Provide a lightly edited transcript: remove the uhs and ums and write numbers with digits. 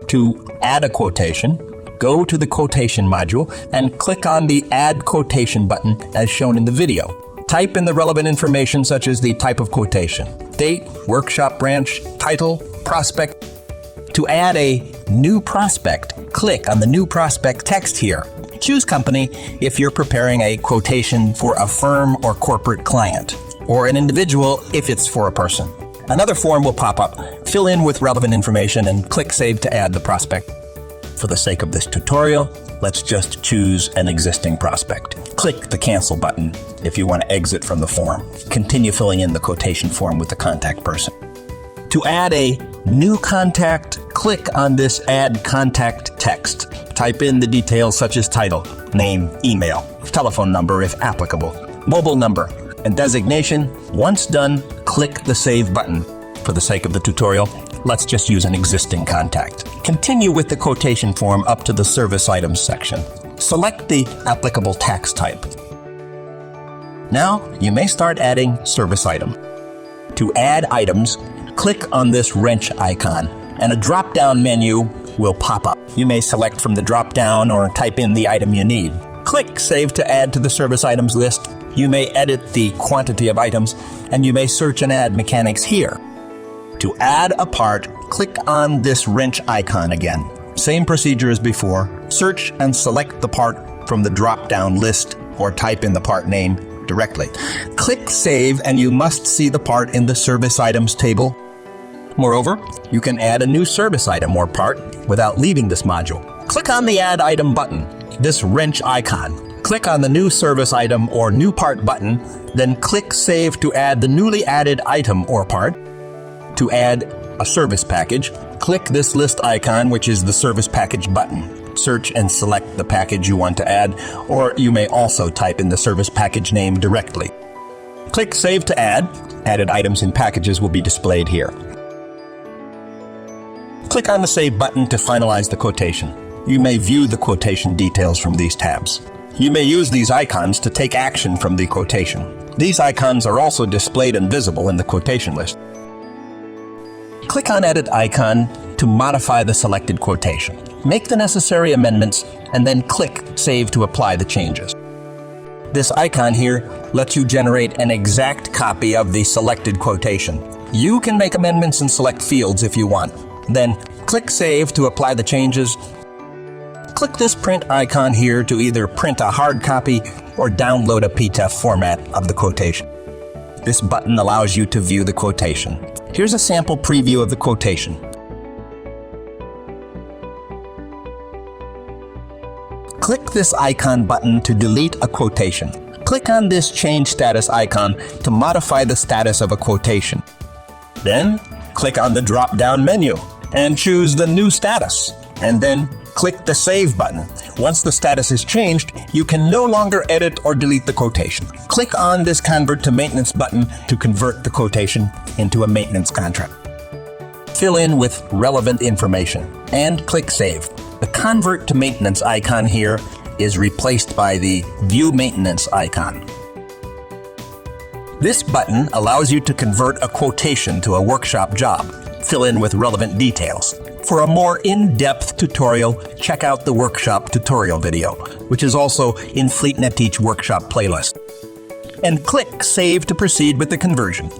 To add a quotation, go to the Quotation module and click on the Add Quotation button as shown in the video. Type in the relevant information such as the type of quotation, date, workshop branch, title, prospect. To add a new prospect, click on the New Prospect text here. Choose company if you're preparing a quotation for a firm or corporate client, or an individual if it's for a person. Another form will pop up. Fill in with relevant information and click Save to add the prospect. For the sake of this tutorial, let's just choose an existing prospect. Click the Cancel button if you want to exit from the form. Continue filling in the quotation form with the contact person. To add a new contact, click on this Add Contact text. Type in the details such as title, name, email, telephone number if applicable, mobile number, and designation. Once done, click the Save button. For the sake of the tutorial, let's just use an existing contact. Continue with the quotation form up to the Service Items section. Select the applicable tax type. Now, you may start adding service item. To add items, click on this wrench icon, and a drop-down menu will pop up. You may select from the drop-down or type in the item you need. Click Save to add to the service items list. You may edit the quantity of items, and you may search and add mechanics here. To add a part, click on this wrench icon again. Same procedure as before. Search and select the part from the drop-down list or type in the part name directly. Click Save and you must see the part in the Service Items table. Moreover, you can add a new service item or part without leaving this module. Click on the Add Item button, this wrench icon. Click on the New Service Item or New Part button, then click Save to add the newly added item or part. To add a service package, click this list icon, which is the Service Package button. Search and select the package you want to add, or you may also type in the service package name directly. Click Save to add. Added items and packages will be displayed here. Click on the Save button to finalize the quotation. You may view the quotation details from these tabs. You may use these icons to take action from the quotation. These icons are also displayed and visible in the quotation list. Click on Edit icon to modify the selected quotation. Make the necessary amendments and then click Save to apply the changes. This icon here lets you generate an exact copy of the selected quotation. You can make amendments and select fields if you want. Then click Save to apply the changes. Click this print icon here to either print a hard copy or download a PDF format of the quotation. This button allows you to view the quotation. Here's a sample preview of the quotation. Click this icon button to delete a quotation. Click on this Change Status icon to modify the status of a quotation. Then, click on the drop-down menu and choose the new status, and then click the Save button. Once the status is changed, you can no longer edit or delete the quotation. Click on this Convert to Maintenance button to convert the quotation into a maintenance contract. Fill in with relevant information and click Save. The Convert to Maintenance icon here is replaced by the View Maintenance icon. This button allows you to convert a quotation to a workshop job. Fill in with relevant details. For a more in-depth tutorial, check out the workshop tutorial video, which is also in Fleetnetics Workshop playlist. And click Save to proceed with the conversion.